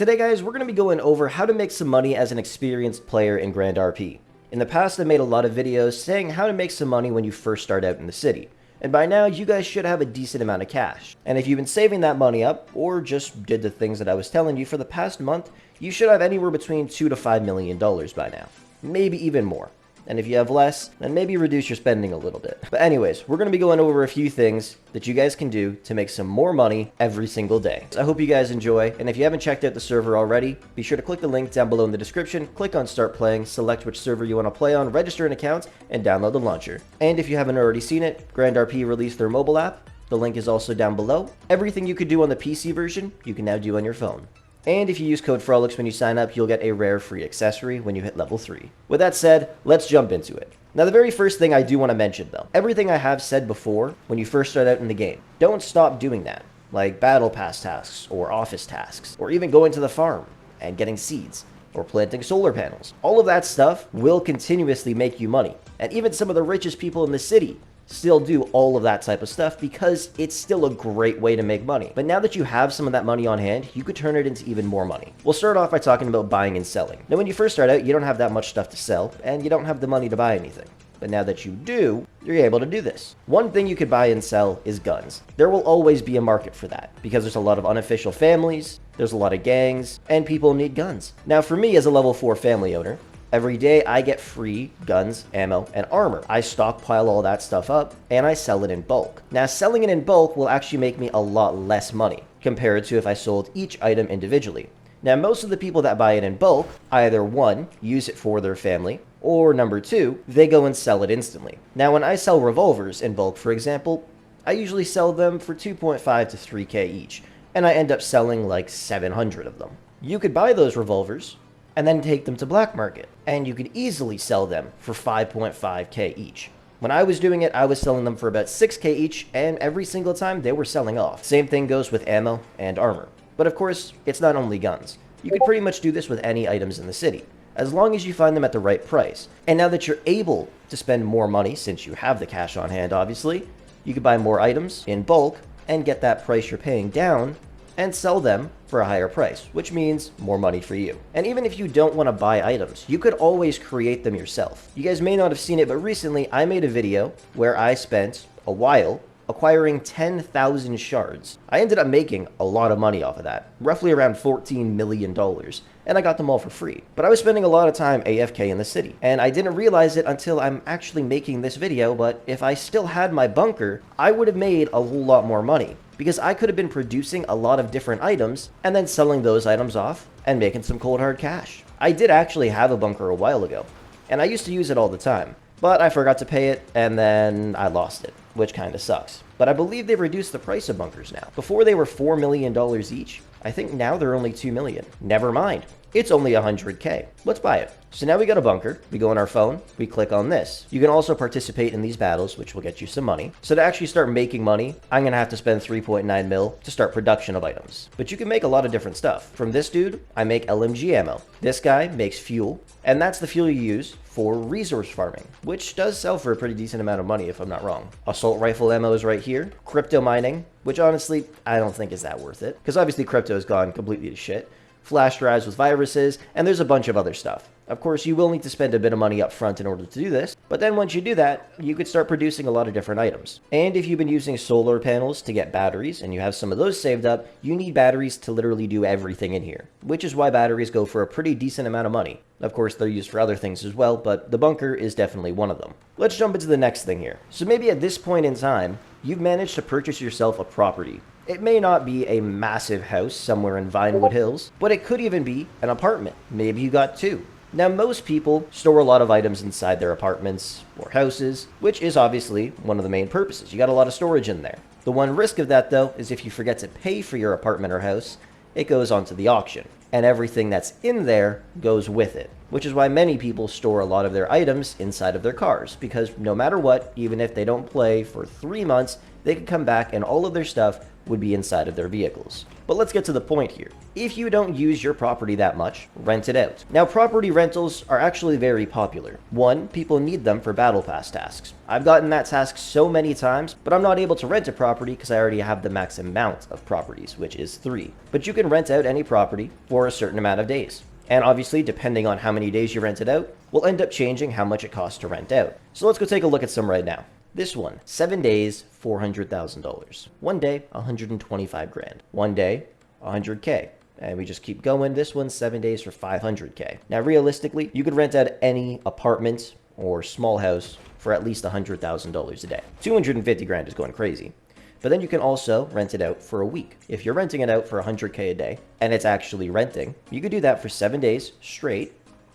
Today guys, we're going to be going over how to make some money as an experienced player in Grand RP. In the past I made a lot of videos saying how to make some money when you first start out in the city. And by now you guys should have a decent amount of cash. And if you've been saving that money up, or just did the things that I was telling you for the past month, you should have anywhere between $2 to $5 million by now. Maybe even more. And if you have less, then maybe reduce your spending a little bit. But anyways, we're going to be going over a few things that you guys can do to make some more money every single day. So I hope you guys enjoy, and if you haven't checked out the server already, be sure to click the link down below in the description, click on Start Playing, select which server you want to play on, register an account, and download the launcher. And if you haven't already seen it, Grand RP released their mobile app. The link is also down below. Everything you could do on the PC version, you can now do on your phone. And if you use code Frolickz when you sign up, you'll get a rare free accessory when you hit level 3. With that said, let's jump into it. Now the very first thing I do want to mention though, everything I have said before when you first start out in the game, don't stop doing that. Like battle pass tasks, or office tasks, or even going to the farm and getting seeds, or planting solar panels. All of that stuff will continuously make you money. And even some of the richest people in the city still do all of that type of stuff because it's still a great way to make money. But now that you have some of that money on hand, you could turn it into even more money. We'll start off by talking about buying and selling. Now when you first start out, you don't have that much stuff to sell, and you don't have the money to buy anything. But now that you do, you're able to do this. One thing you could buy and sell is guns. There will always be a market for that because there's a lot of unofficial families, there's a lot of gangs, and people need guns. Now for me as a level 4 family owner, every day I get free guns, ammo, and armor. I stockpile all that stuff up and I sell it in bulk. Now selling it in bulk will actually make me a lot less money compared to if I sold each item individually. Now most of the people that buy it in bulk either 1, use it for their family, or number 2, they go and sell it instantly. Now when I sell revolvers in bulk, for example, I usually sell them for 2.5 to 3k each, and I end up selling like 700 of them. You could buy those revolvers and then take them to black market, and you could easily sell them for 5.5k each. When I was doing it, I was selling them for about 6k each, and every single time they were selling off. Same thing goes with ammo and armor. But of course, it's not only guns. You could pretty much do this with any items in the city, as long as you find them at the right price. And now that you're able to spend more money, since you have the cash on hand obviously, you could buy more items in bulk and get that price you're paying down and sell them for a higher price, which means more money for you. And even if you don't want to buy items, you could always create them yourself. You guys may not have seen it, but recently I made a video where I spent a while acquiring 10,000 shards. I ended up making a lot of money off of that, roughly around $14 million, and I got them all for free. But I was spending a lot of time AFK in the city, and I didn't realize it until I'm actually making this video, but if I still had my bunker, I would have made a whole lot more money, because I could have been producing a lot of different items and then selling those items off and making some cold hard cash. I did actually have a bunker a while ago, and I used to use it all the time, but I forgot to pay it and then I lost it, which kind of sucks. But I believe they've reduced the price of bunkers now. Before they were $4 million each. I think now they're only $2 million. Never mind. It's only 100k. Let's buy it. So now we got a bunker. We go on our phone. We click on this. You can also participate in these battles, which will get you some money. So to actually start making money, I'm going to have to spend 3.9 mil to start production of items. But you can make a lot of different stuff. From this dude, I make LMG ammo. This guy makes fuel. And that's the fuel you use for resource farming, which does sell for a pretty decent amount of money if I'm not wrong. Assault rifle ammo is right here. Crypto mining, which honestly, I don't think is that worth it, because obviously crypto has gone completely to shit. Flash drives with viruses, and there's a bunch of other stuff. Of course, you will need to spend a bit of money up front in order to do this, but then once you do that, you could start producing a lot of different items. And if you've been using solar panels to get batteries, and you have some of those saved up, you need batteries to literally do everything in here, which is why batteries go for a pretty decent amount of money. Of course, they're used for other things as well, but the bunker is definitely one of them. Let's jump into the next thing here. So maybe at this point in time, you've managed to purchase yourself a property. It may not be a massive house somewhere in Vinewood Hills, but it could even be an apartment. Maybe you got 2. Now most people store a lot of items inside their apartments or houses, which is obviously one of the main purposes. You got a lot of storage in there. The one risk of that though is if you forget to pay for your apartment or house, it goes onto the auction, and everything that's in there goes with it, which is why many people store a lot of their items inside of their cars, because no matter what, even if they don't play for 3 months, they can come back and all of their stuff would be inside of their vehicles. But let's get to the point here. If you don't use your property that much, rent it out. Now, property rentals are actually very popular. One, people need them for battle pass tasks. I've gotten that task so many times, but I'm not able to rent a property because I already have the max amount of properties, which is 3. But you can rent out any property for a certain amount of days. And obviously, depending on how many days you rent it out, will end up changing how much it costs to rent out. So let's go take a look at some right now. This one, 7 days, $400,000. 1 day, 125 grand. 1 day, 100K. And we just keep going. This one's 7 days for 500K. Now, realistically, you could rent out any apartment or small house for at least $100,000 a day. 250 grand is going crazy. But then you can also rent it out for a week. If you're renting it out for 100K a day and it's actually renting, you could do that for 7 days straight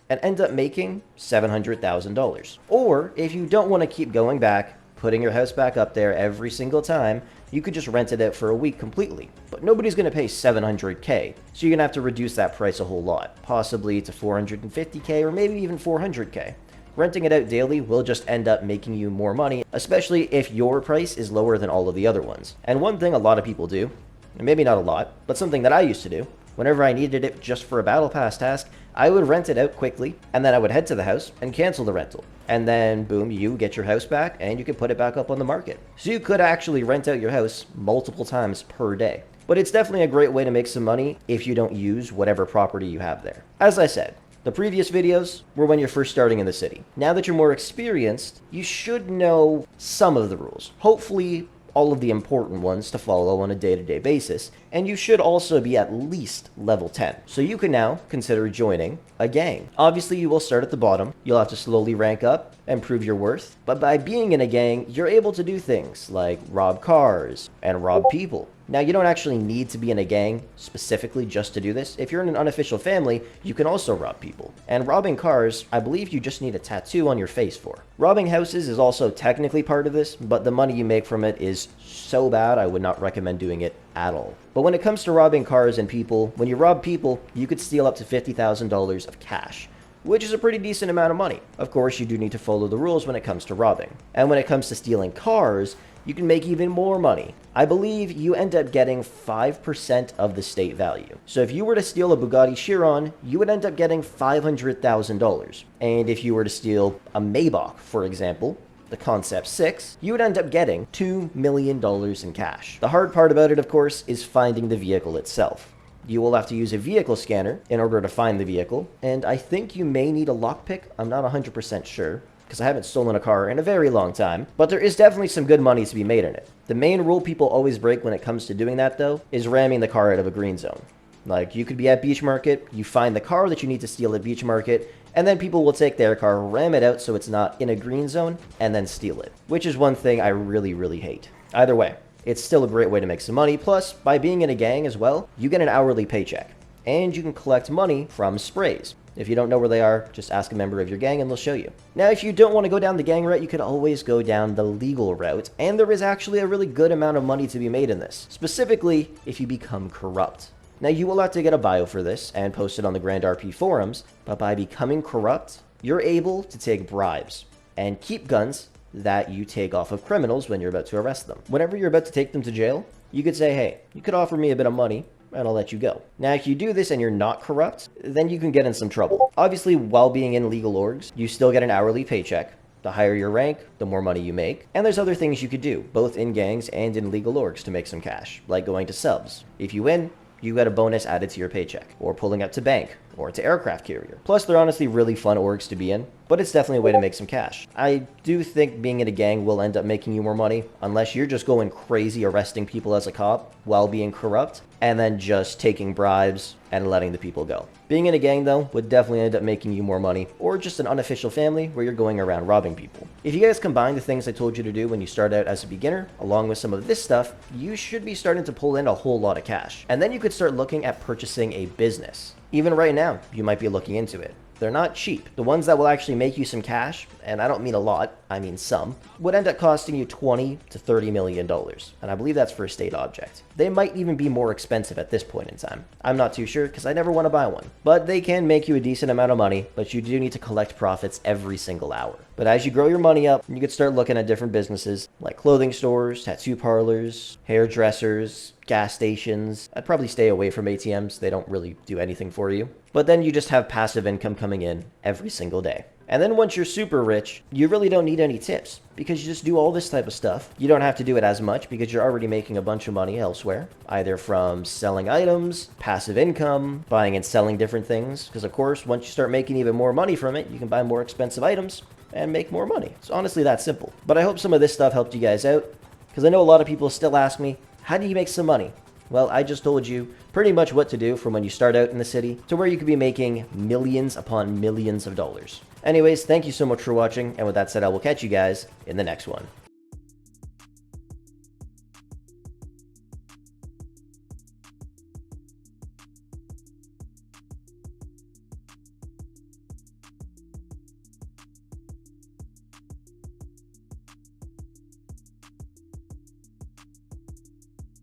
and end up making $700,000. Or if you don't want to keep going back, putting your house back up there every single time, you could just rent it out for a week completely. But nobody's going to pay 700K, so you're going to have to reduce that price a whole lot, possibly to 450K or maybe even 400K. Renting it out daily will just end up making you more money, especially if your price is lower than all of the other ones. And one thing a lot of people do, and maybe not a lot, but something that I used to do, whenever I needed it just for a battle pass task, I would rent it out quickly, and then I would head to the house and cancel the rental. And then, boom, you get your house back, and you can put it back up on the market. So you could actually rent out your house multiple times per day. But it's definitely a great way to make some money if you don't use whatever property you have there. As I said, the previous videos were when you're first starting in the city. Now that you're more experienced, you should know some of the rules. Hopefully, all of the important ones to follow on a day-to-day basis, and you should also be at least level 10. So you can now consider joining a gang. Obviously, you will start at the bottom. You'll have to slowly rank up and prove your worth. But by being in a gang, you're able to do things like rob cars and rob people. Now, you don't actually need to be in a gang specifically just to do this. If you're in an unofficial family, you can also rob people. And robbing cars, I believe you just need a tattoo on your face for. Robbing houses is also technically part of this, but the money you make from it is so bad, I would not recommend doing it at all. But when it comes to robbing cars and people, when you rob people, you could steal up to $50,000 of cash, which is a pretty decent amount of money. Of course, you do need to follow the rules when it comes to robbing. And when it comes to stealing cars, you can make even more money. I believe you end up getting 5% of the state value. So if you were to steal a Bugatti Chiron, you would end up getting $500,000. And if you were to steal a Maybach, for example, the Concept 6, you would end up getting $2 million in cash. The hard part about it, of course, is finding the vehicle itself. You will have to use a vehicle scanner in order to find the vehicle, and I think you may need a lockpick. I'm not 100% sure, because I haven't stolen a car in a very long time, but there is definitely some good money to be made in it. The main rule people always break when it comes to doing that, though, is ramming the car out of a green zone. Like, you could be at Beach Market, you find the car that you need to steal at Beach Market, and then people will take their car, ram it out so it's not in a green zone, and then steal it. Which is one thing I really, really hate. Either way, it's still a great way to make some money. Plus, by being in a gang as well, you get an hourly paycheck. And you can collect money from sprays. If you don't know where they are, just ask a member of your gang and they'll show you. Now, if you don't want to go down the gang route, you could always go down the legal route. And there is actually a really good amount of money to be made in this. Specifically, if you become corrupt. Now, you will have to get a bio for this and post it on the Grand RP forums, but by becoming corrupt, you're able to take bribes and keep guns that you take off of criminals when you're about to arrest them. Whenever you're about to take them to jail, you could say, hey, you could offer me a bit of money, and I'll let you go. Now, if you do this and you're not corrupt, then you can get in some trouble. Obviously, while being in legal orgs, you still get an hourly paycheck. The higher your rank, the more money you make. And there's other things you could do, both in gangs and in legal orgs to make some cash, like going to subs. If you win, you get a bonus added to your paycheck, or pulling up to bank, or to aircraft carrier. Plus, they're honestly really fun orgs to be in, but it's definitely a way to make some cash. I do think being in a gang will end up making you more money, unless you're just going crazy arresting people as a cop while being corrupt, and then just taking bribes and letting the people go. Being in a gang, though, would definitely end up making you more money, or just an unofficial family where you're going around robbing people. If you guys combine the things I told you to do when you start out as a beginner, along with some of this stuff, you should be starting to pull in a whole lot of cash. And then you could start looking at purchasing a business. Even right now, you might be looking into it. They're not cheap. The ones that will actually make you some cash, and I don't mean a lot, I mean some, would end up costing you $20 to $30 million. And I believe that's for a state object. They might even be more expensive at this point in time. I'm not too sure because I never want to buy one. But they can make you a decent amount of money, but you do need to collect profits every single hour. But as you grow your money up, you could start looking at different businesses like clothing stores, tattoo parlors, hairdressers, gas stations. I'd probably stay away from ATMs. They don't really do anything for you. But then you just have passive income coming in every single day. And then once you're super rich, you really don't need any tips because you just do all this type of stuff. You don't have to do it as much because you're already making a bunch of money elsewhere, either from selling items, passive income, buying and selling different things. Because of course, once you start making even more money from it, you can buy more expensive items and make more money. It's honestly that simple. But I hope some of this stuff helped you guys out because I know a lot of people still ask me, how do you make some money? Well, I just told you pretty much what to do from when you start out in the city to where you could be making millions upon millions of dollars. Anyways, thank you so much for watching, and with that said, I will catch you guys in the next one.